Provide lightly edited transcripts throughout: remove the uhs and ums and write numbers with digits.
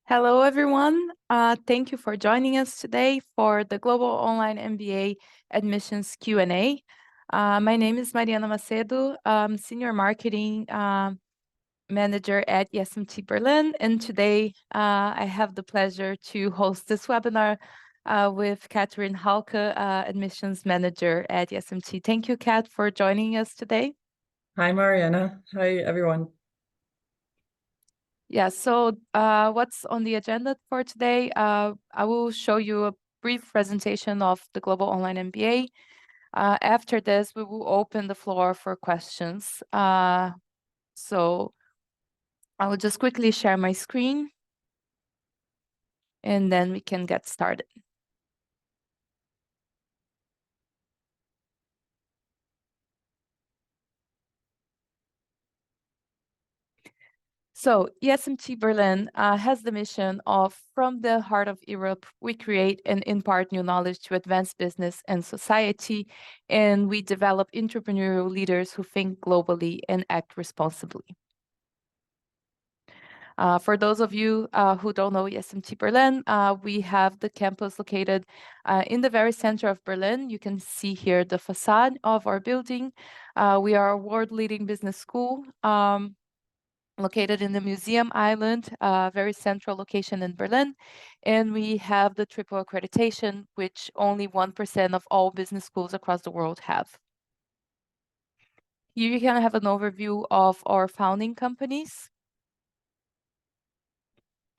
Hello, everyone. Thank you for joining us today for the Global Online MBA Admissions Q&A. My name is Mariana Macedo. I'm Senior Marketing Manager at ESMT Berlin, and today I have the pleasure to host this webinar with Catherine Halke, Admissions Manager at ESMT. Thank you, Kat, for joining us today. Hi, Mariana. Hi, everyone. Yeah, so what's on the agenda for today? I will show you a brief presentation of the Global Online MBA. After this, we will open the floor for questions. So I will just quickly share my screen, and then we can get started. So ESMT Berlin has the mission of, from the heart of Europe, we create and impart new knowledge to advance business and society, and we develop entrepreneurial leaders who think globally and act responsibly. For those of you who don't know ESMT Berlin, we have the campus located in the very center of Berlin. You can see here the facade of our building. We are a world-leading business school. Located in the Museum Island, very central location in Berlin. And we have the triple accreditation, which only 1% of all business schools across the world have. Here you can have an overview of our founding companies.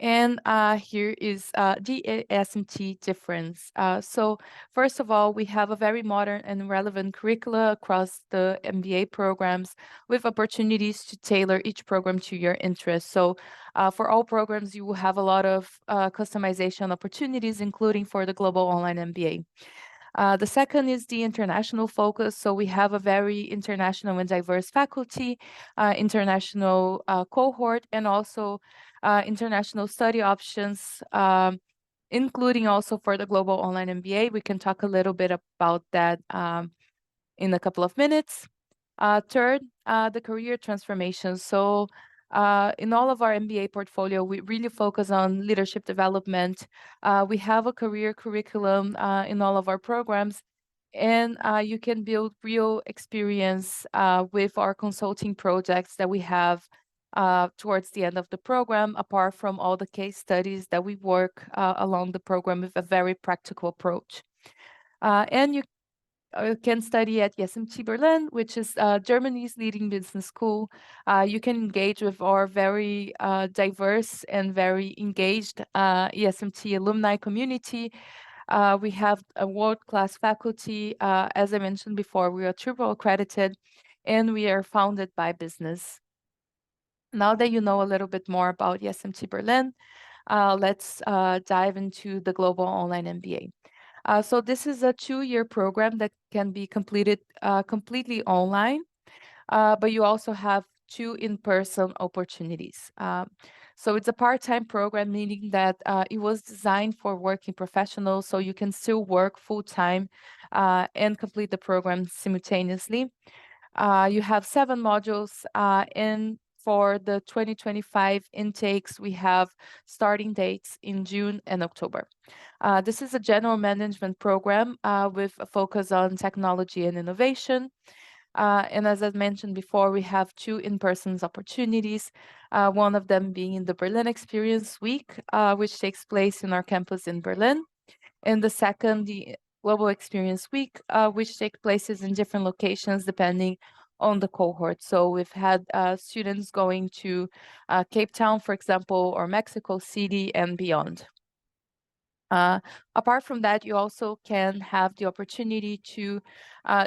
And here is the ESMT difference. So first of all, we have a very modern and relevant curricula across the MBA programs with opportunities to tailor each program to your interests. So for all programs, you will have a lot of customization opportunities, including for the Global Online MBA. The second is the international focus. So we have a very international and diverse faculty, international cohort, and also international study options, including also for the Global Online MBA. We can talk a little bit about that in a couple of minutes. Third, the career transformation. So in all of our MBA portfolio, we really focus on leadership development. We have a career curriculum in all of our programs, and you can build real experience with our consulting projects that we have towards the end of the program, apart from all the case studies that we work along the program with a very practical approach. And you can study at ESMT Berlin, which is Germany's leading business school. You can engage with our very diverse and very engaged ESMT alumni community. We have a world-class faculty. As I mentioned before, we are triple accredited, and we are founded by business. Now that you know a little bit more about ESMT Berlin, let's dive into the Global Online MBA. So this is a 2-year program that can be completed completely online, but you also have 2 in-person opportunities. So it's a part-time program, meaning that it was designed for working professionals, so you can still work full-time and complete the program simultaneously. You have 7 modules, and for the 2025 intakes, we have starting dates in June and October. This is a general management program with a focus on technology and innovation. And as I mentioned before, we have 2 in-person opportunities, one of them being in the Berlin Experience Week, which takes place in our campus in Berlin. And the second, the Global Experience Week, which take places in different locations depending on the cohort. So we've had students going to Cape Town, for example, or Mexico City and beyond. Apart from that, you also can have the opportunity to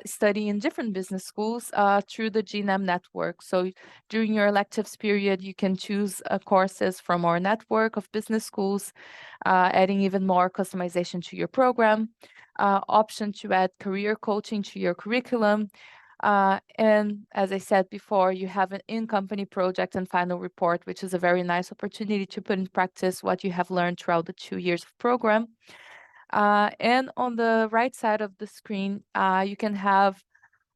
study in different business schools through the GNAM network. So during your electives period, you can choose courses from our network of business schools, adding even more customization to your program, option to add career coaching to your curriculum. And as I said before, you have an in-company project and final report, which is a very nice opportunity to put in practice what you have learned throughout the 2 years of program. And on the right side of the screen, you can have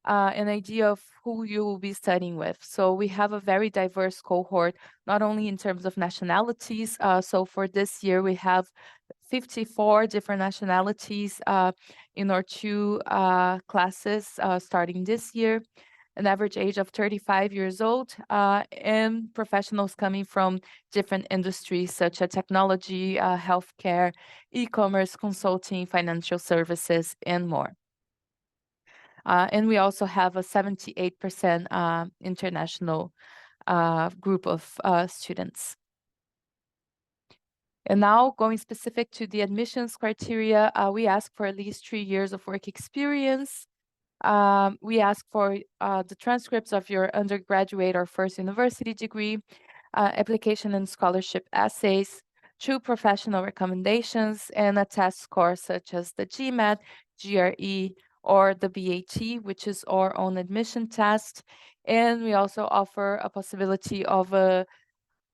an idea of who you will be studying with. So we have a very diverse cohort, not only in terms of nationalities. So for this year, we have 54 different nationalities in our two classes starting this year, an average age of 35 years old, and professionals coming from different industries such as technology, healthcare, e-commerce, consulting, financial services, and more. And we also have a 78% international group of students. And now going specific to the admissions criteria, we ask for at least 3 years of work experience. We ask for the transcripts of your undergraduate or first university degree, application and scholarship essays, 2 professional recommendations, and a test score such as the GMAT, GRE, or the BAT, which is our own admission test. And we also offer a possibility of a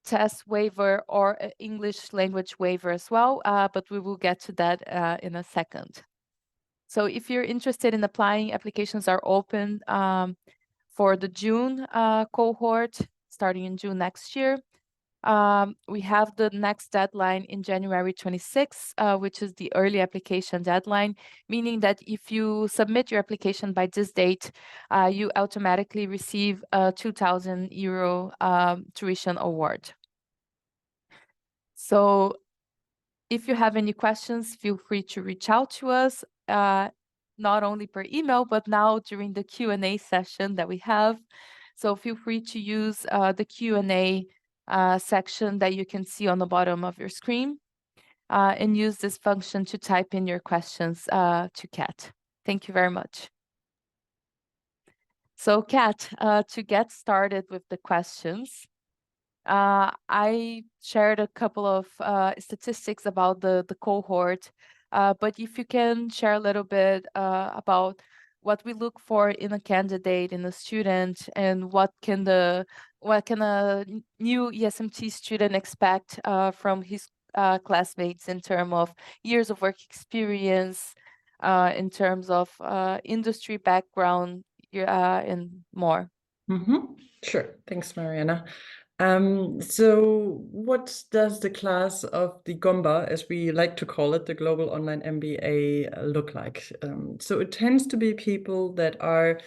test waiver or an English language waiver as well, but we will get to that in a second. So if you're interested in applying, applications are open for the June cohort, starting in June next year. We have the next deadline in January 26, which is the early application deadline, meaning that if you submit your application by this date, you automatically receive a 2,000 euro tuition award. So if you have any questions, feel free to reach out to us, not only per email, but now during the Q&A session that we have. So feel free to use the Q&A section that you can see on the bottom of your screen and use this function to type in your questions to Kat. Thank you very much. So Kat, to get started with the questions, I shared a couple of statistics about the cohort, but if you can share a little bit about what we look for in a candidate, in a student, and what can a new ESMT student expect from his classmates in terms of years of work experience, in terms of industry background, and more. Sure. Thanks, Mariana. So what does the class of the GOMBA, as we like to call it, the Global Online MBA, look like? So it tends to be people that are,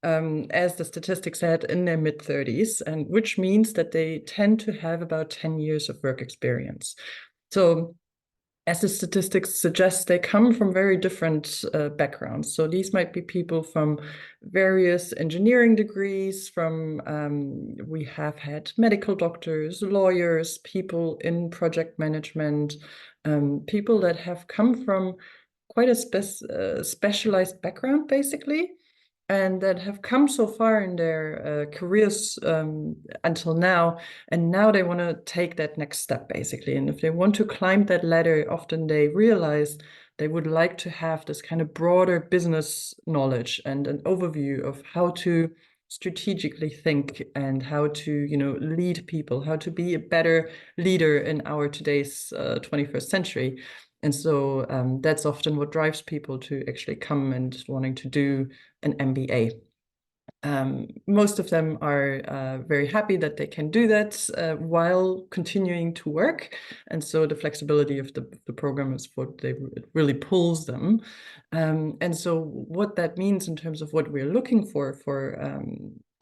as the statistics said, in their mid-30s, and which means that they tend to have about 10 years of work experience. So as the statistics suggest, they come from very different backgrounds. So these might be people from various engineering degrees, we have had medical doctors, lawyers, people in project management, people that have come from quite a specialized background, basically, and that have come so far in their careers until now, and now they want to take that next step, basically. And if they want to climb that ladder, often they realize they would like to have this kind of broader business knowledge and an overview of how to strategically think and how to, lead people, how to be a better leader in our today's 21st century. And so that's often what drives people to actually come and wanting to do an MBA. Most of them are very happy that they can do that while continuing to work. And so the flexibility of the program is what it really pulls them. And so what that means in terms of what we're looking for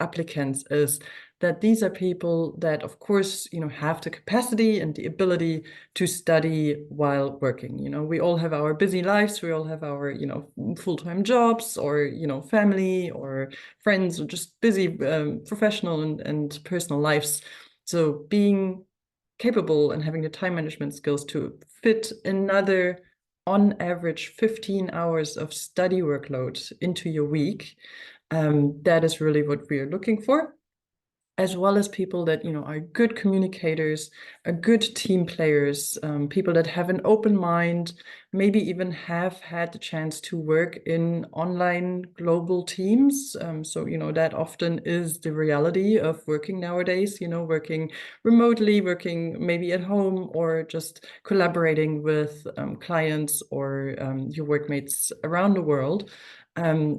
applicants is that these are people that, of course, have the capacity and the ability to study while working. We all have our busy lives. We all have our, full-time jobs or, family or friends or just busy professional and personal lives. So being capable and having the time management skills to fit another, on average, 15 hours of study workload into your week, that is really what we are looking for, as well as people that, are good communicators, are good team players, people that have an open mind, maybe even have had the chance to work in online global teams. So, that often is the reality of working nowadays, working remotely, working maybe at home, or just collaborating with clients or your workmates around the world.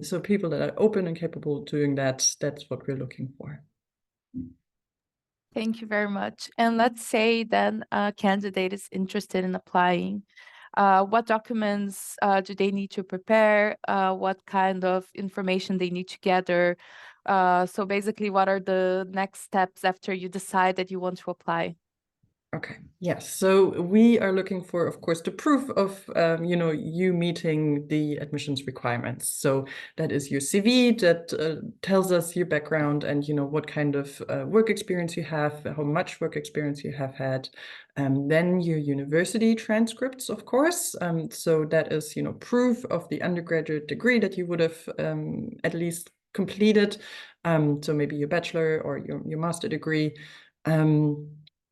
So people that are open and capable of doing that, that's what we're looking for. Thank you very much. And let's say then a candidate is interested in applying. What documents do they need to prepare? What kind of information they need to gather? So basically, what are the next steps after you decide that you want to apply? Okay, yes. So we are looking for, of course, the proof of, you meeting the admissions requirements. So that is your CV that tells us your background and, what kind of work experience you have, how much work experience you have had. Then your university transcripts, of course. So that is, proof of the undergraduate degree that you would have at least completed. So maybe your bachelor or your master degree.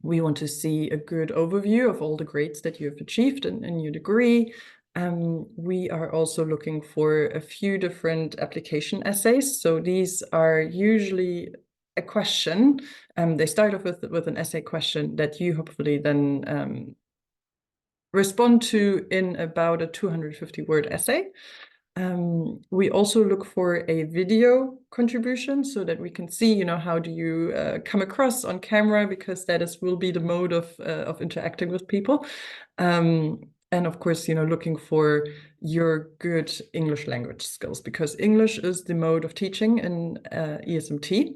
We want to see a good overview of all the grades that you have achieved in your degree. We are also looking for a few different application essays. So these are usually a question. They start off with an essay question that you hopefully then respond to in about a 250-word essay. We also look for a video contribution so that we can see, how do you come across on camera, because that will be the mode of interacting with people. And of course, looking for your good English language skills, because English is the mode of teaching in ESMT.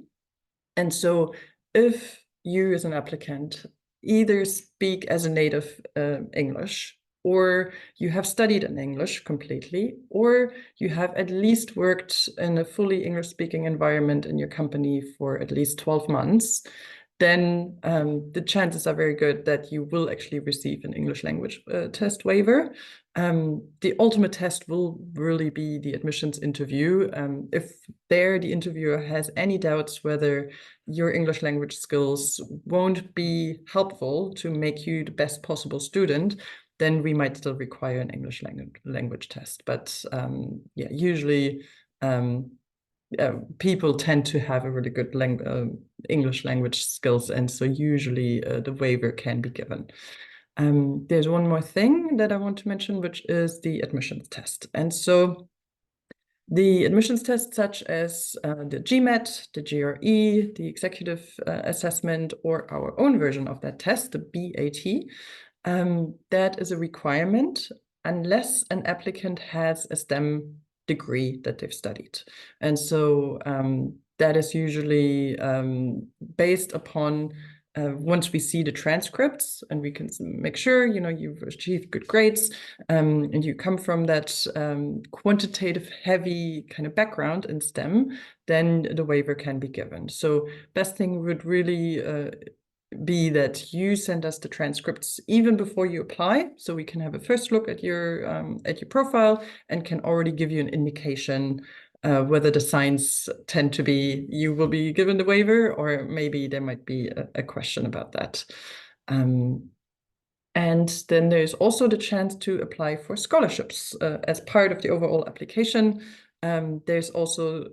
And so if you as an applicant either speak as a native English, or you have studied in English completely, or you have at least worked in a fully English-speaking environment in your company for at least 12 months, then the chances are very good that you will actually receive an English language test waiver. The ultimate test will really be the admissions interview. If the interviewer has any doubts whether your English language skills won't be helpful to make you the best possible student, then we might still require an English language test. But yeah, usually people tend to have a really good English language skills, and so usually the waiver can be given. There's one more thing that I want to mention, which is the admissions test. And so the admissions tests such as the GMAT, the GRE, the executive assessment, or our own version of that test, the BAT, that is a requirement unless an applicant has a STEM degree that they've studied. And so that is usually based upon once we see the transcripts and we can make sure, you've achieved good grades and you come from that quantitative heavy kind of background in STEM, then the waiver can be given. So best thing would really be that you send us the transcripts even before you apply, so we can have a first look at your profile and can already give you an indication whether the signs tend to be you will be given the waiver, or maybe there might be a question about that. And then there's also the chance to apply for scholarships as part of the overall application. There's also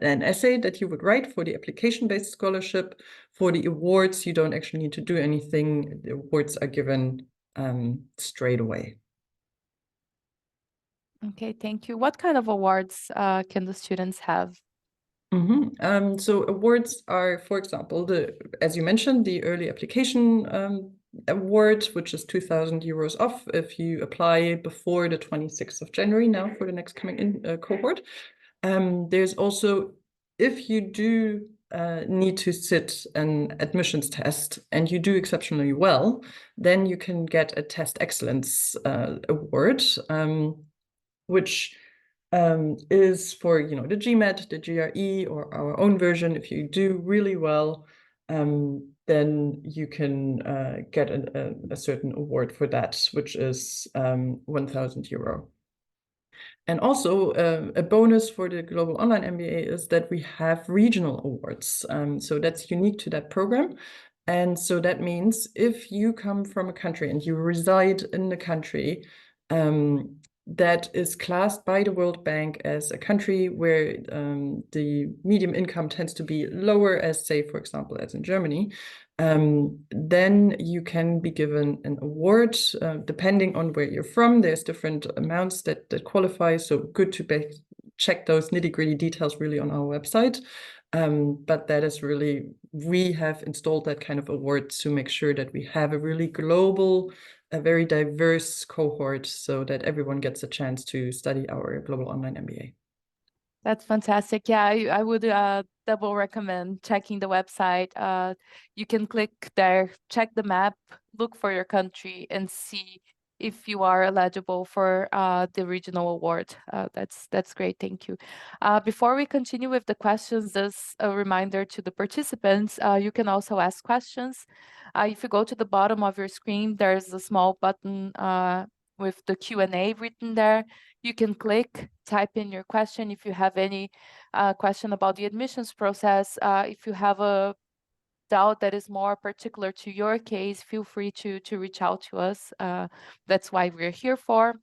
an essay that you would write for the application-based scholarship. For the awards, you don't actually need to do anything. The awards are given straight away. Okay, thank you. What kind of awards can the students have? So awards are, for example, as you mentioned, the early application award, which is 2,000 euros off if you apply before the 26th of January now for the next coming in cohort. There's also, if you do need to sit an admissions test and you do exceptionally well, then you can get a test excellence award, which is for the GMAT, the GRE, or our own version. If you do really well, then you can get a certain award for that, which is 1,000 euro. And also a bonus for the Global Online MBA is that we have regional awards. So that's unique to that program. And so that means if you come from a country and you reside in the country, that is classed by the World Bank as a country where the median income tends to be lower, as say, for example, as in Germany, then you can be given an award depending on where you're from. There's different amounts that qualify, so good to check those nitty-gritty details really on our website. But that is really, we have installed that kind of award to make sure that we have a really global, a very diverse cohort so that everyone gets a chance to study our Global Online MBA. That's fantastic. Yeah, I would double recommend checking the website. You can click there, check the map, look for your country, and see if you are eligible for the regional award. That's great. Thank you. Before we continue with the questions, just a reminder to the participants, you can also ask questions. If you go to the bottom of your screen, there's a small button with the Q&A written there. You can click, type in your question if you have any question about the admissions process. If you have a doubt that is more particular to your case, feel free to reach out to us. That's why we're here for.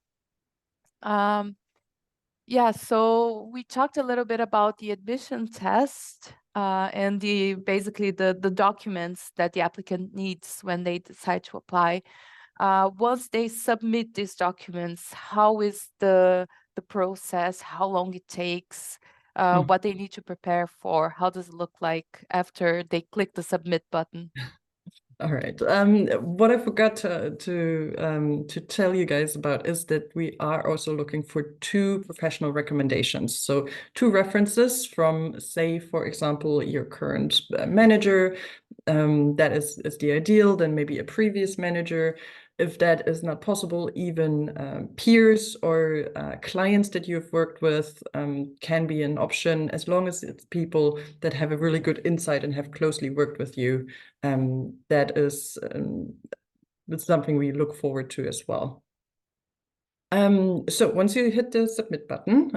Yeah, so we talked a little bit about the admission test and basically the documents that the applicant needs when they decide to apply. Once they submit these documents, how is the process? How long it takes? What they need to prepare for? How does it look like after they click the submit button? All right. What I forgot to tell you guys about is that we are also looking for 2 professional recommendations. So 2 references from, say, for example, your current manager. That is the ideal. Then maybe a previous manager. If that is not possible, even peers or clients that you've worked with can be an option, as long as it's people that have a really good insight and have closely worked with you. That is something we look forward to as well. So once you hit the submit button,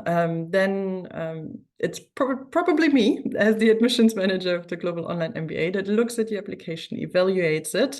then it's probably me as the admissions manager of the Global Online MBA that looks at the application, evaluates it.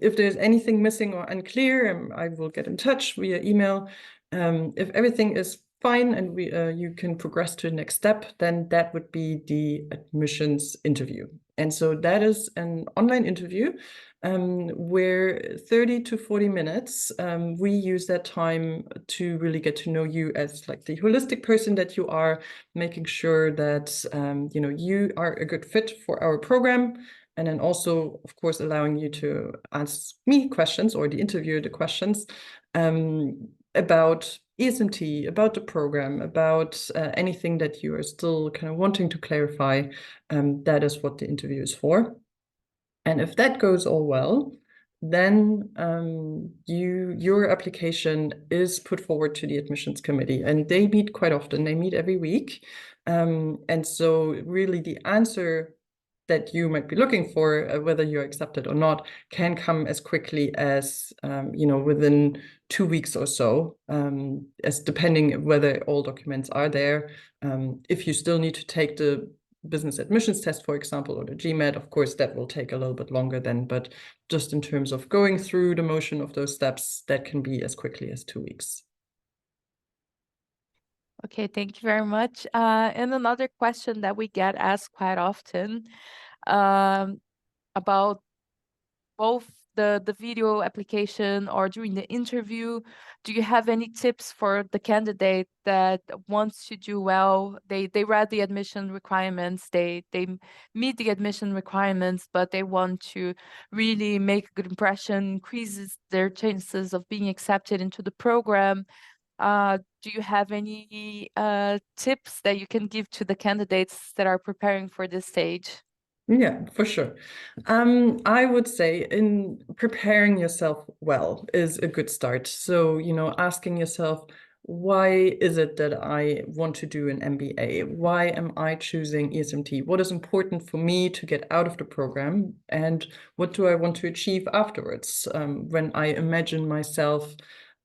If there's anything missing or unclear, I will get in touch via email. If everything is fine and you can progress to the next step, then that would be the admissions interview. And so that is an online interview where 30 to 40 minutes, we use that time to really get to know you as like the holistic person that you are, making sure that you are a good fit for our program. And then also, of course, allowing you to ask me questions, or the interviewer the questions about ESMT, about the program, about anything that you are still kind of wanting to clarify. That is what the interview is for. And if that goes all well, then your application is put forward to the admissions committee, and they meet quite often. They meet every week. And so really the answer that you might be looking for, whether you're accepted or not, can come as quickly as within 2 weeks or so, as depending whether all documents are there. If you still need to take the business admissions test, for example, or the GMAT, of course, that will take a little bit longer then. But just in terms of going through the motion of those steps, that can be as quickly as 2 weeks. Okay, thank you very much. And another question that we get asked quite often about both the video application or during the interview, do you have any tips for the candidate that wants to do well? They read the admission requirements, they meet the admission requirements, but they want to really make a good impression, increases their chances of being accepted into the program. Do you have any tips that you can give to the candidates that are preparing for this stage? Yeah, for sure. I would say in preparing yourself well is a good start. So, asking yourself, why is it that I want to do an MBA? Why am I choosing ESMT? What is important for me to get out of the program? And what do I want to achieve afterwards? When I imagine myself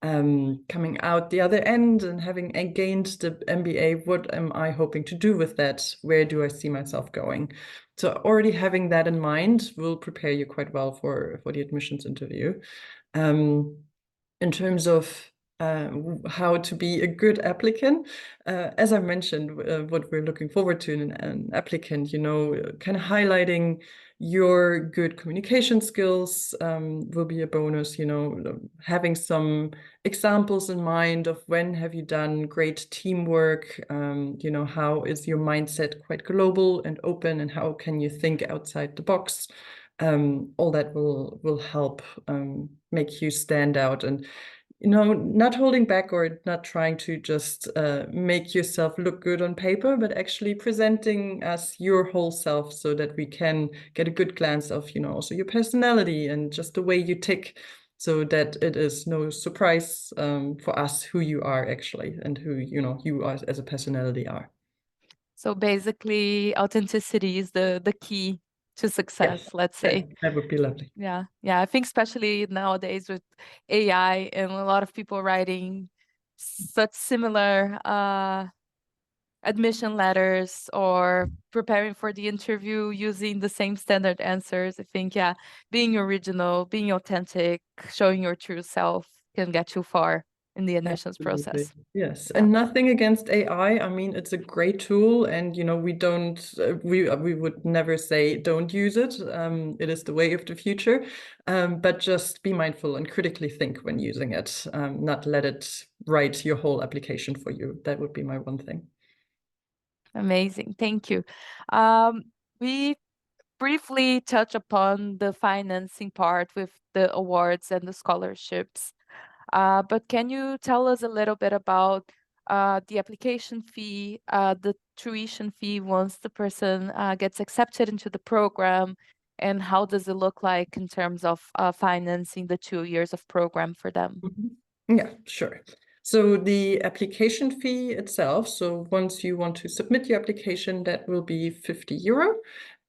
coming out the other end and having gained the MBA, what am I hoping to do with that? Where do I see myself going? So already having that in mind will prepare you quite well for the admissions interview. In terms of how to be a good applicant. As I mentioned, what we're looking forward to in an applicant, kind of highlighting your good communication skills will be a bonus, having some examples in mind of when have you done great teamwork, how is your mindset quite global and open, and how can you think outside the box. All that will help make you stand out, and not holding back or not trying to just make yourself look good on paper, but actually presenting us your whole self so that we can get a good glance of, also your personality and just the way you tick, so that it is no surprise for us who you are actually and who, you are as a personality are. So basically, authenticity is the key to success, Yes, let's say. that would be lovely. Yeah, I think especially nowadays with AI and a lot of people writing such similar admission letters or preparing for the interview using the same standard answers. I think, being original, being authentic, showing your true self can get you far in the admissions Absolutely. process. Yes, Yeah. and nothing against AI. I mean, it's a great tool, and we don't we would never say don't use it. It is the way of the future, but just be mindful and critically think when using it. Not let it write your whole application for you. That would be my one thing. Amazing. Thank you. We briefly touch upon the financing part with the awards and the scholarships. But can you tell us a little bit about the application fee, the tuition fee once the person gets accepted into the program, and how does it look like in terms of financing the 2 years of program for them? Yeah, sure. So the application fee itself, so once you want to submit your application, that will be €50.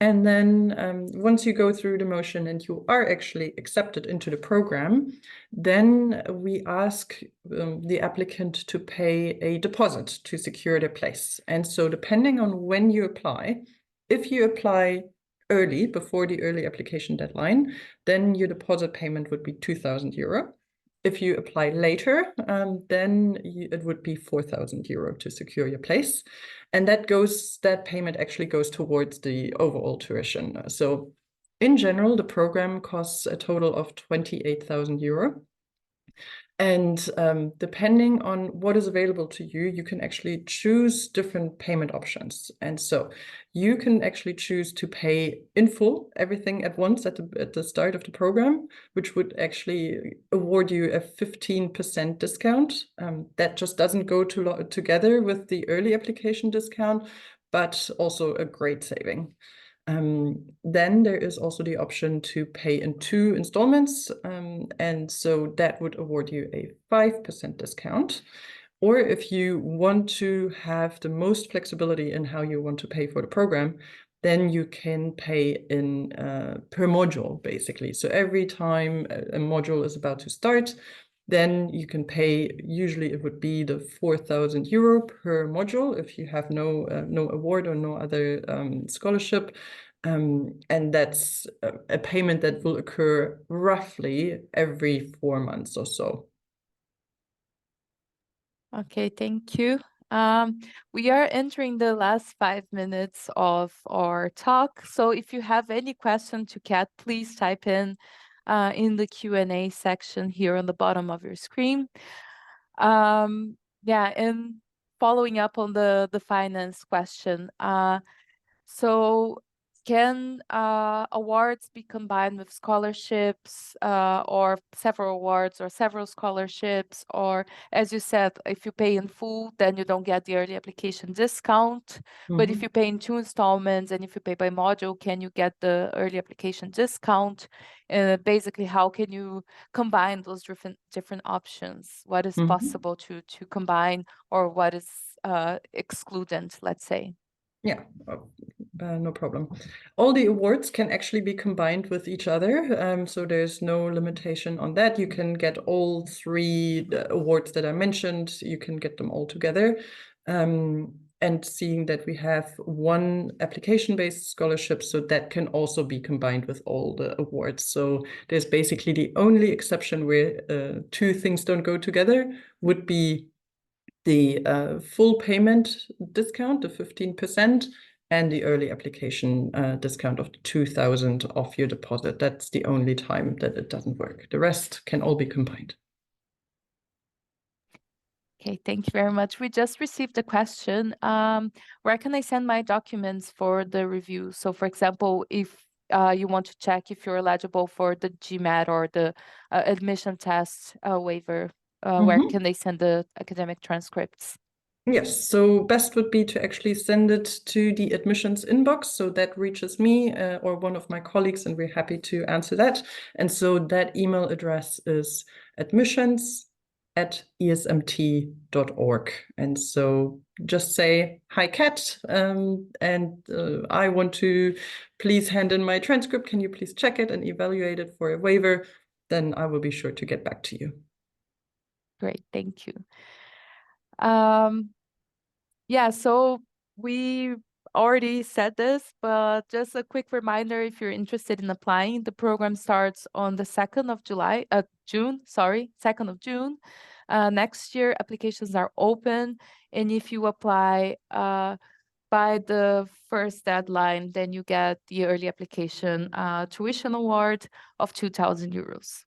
And then once you go through the motion and you are actually accepted into the program, then we ask the applicant to pay a deposit to secure their place. And so depending on when you apply, if you apply early, before the early application deadline, then your deposit payment would be €2,000. If you apply later, then it would be €4,000 to secure your place. And that payment actually goes towards the overall tuition. So in general, the program costs a total of €28,000. And depending on what is available to you, you can actually choose different payment options. And so you can actually choose to pay in full everything at once at the start of the program, which would actually award you a 15% discount. That just doesn't go together with the early application discount, but also a great saving. Then there is also the option to pay in 2 installments, and so that would award you a 5% discount. Or if you want to have the most flexibility in how you want to pay for the program, then you can pay in per module, basically. So every time a module is about to start, then you can pay, usually it would be the €4,000 per module if you have no award or no other scholarship. And that's a payment that will occur roughly every 4 months or so. Okay, thank you. We are entering the last 5 minutes of our talk. So if you have any question to Kat, please type in the Q&A section here on the bottom of your screen. And following up on the finance question, so can awards be combined with scholarships or several awards or several scholarships? Or as you said, if you pay in full, then you don't get the early application discount. But if you pay in 2 installments and if you pay by module, can you get the early application discount? Basically, how can you combine those different options? What is possible to combine, or what is excluded, let's say? Yeah, no problem. All the awards can actually be combined with each other, so there's no limitation on that. You can get all 3 awards that I mentioned, you can get them all together. and seeing that we have one application-based scholarship, so that can also be combined with all the awards. So there's basically the only exception where two things don't go together would be the full payment discount, the 15%, and the early application discount of the 2,000 off your deposit. That's the only time that it doesn't work. The rest can all be combined. Okay, thank you very much. We just received a question. Where can I send my documents for the review? So for example, if you want to check if you're eligible for the GMAT or the admission test waiver, where can they send the academic transcripts? Yes, so best would be to actually send it to the admissions inbox. So that reaches me or one of my colleagues, and we're happy to answer that. And so that email address is admissions@esmt.org. And so just say, hi, Kat, and I want to please hand in my transcript. Can you please check it and evaluate it for a waiver? Then I will be sure to get back to you. Great, thank you. Yeah, so we already said this, but just a quick reminder, if you're interested in applying, the program starts on the 2nd of June. Next year, applications are open, and if you apply by the first deadline, then you get the early application tuition award of 2,000 euros.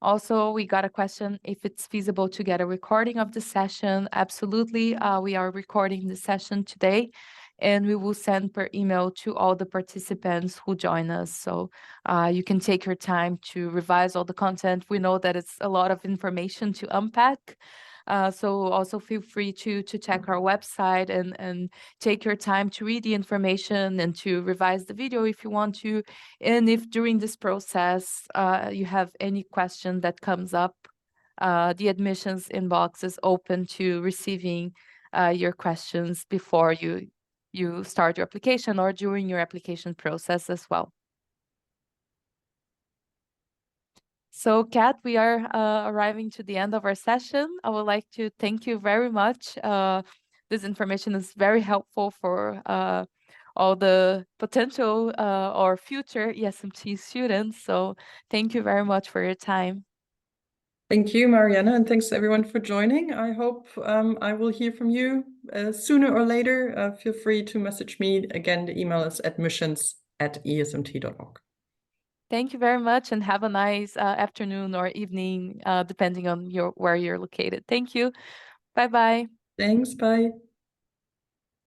Also, we got a question if it's feasible to get a recording of the session. Absolutely. We are recording the session today, and we will send per email to all the participants who join us. So you can take your time to revise all the content. We know that it's a lot of information to unpack. So also feel free to check our website and take your time to read the information and to revise the video if you want to. And if during this process you have any question that comes up, the admissions inbox is open to receiving your questions before you start your application or during your application process as well. So, Kat, we are arriving to the end of our session. I would like to thank you very much. This information is very helpful for all the potential or future ESMT students. So thank you very much for your time. Thank you, Mariana, and thanks everyone for joining. I hope I will hear from you sooner or later. Feel free to message me. Again, the email is admissions@esmt.org. Thank you very much, and have a nice afternoon or evening, depending on where you're located. Thank you. Bye-bye. Thanks, bye.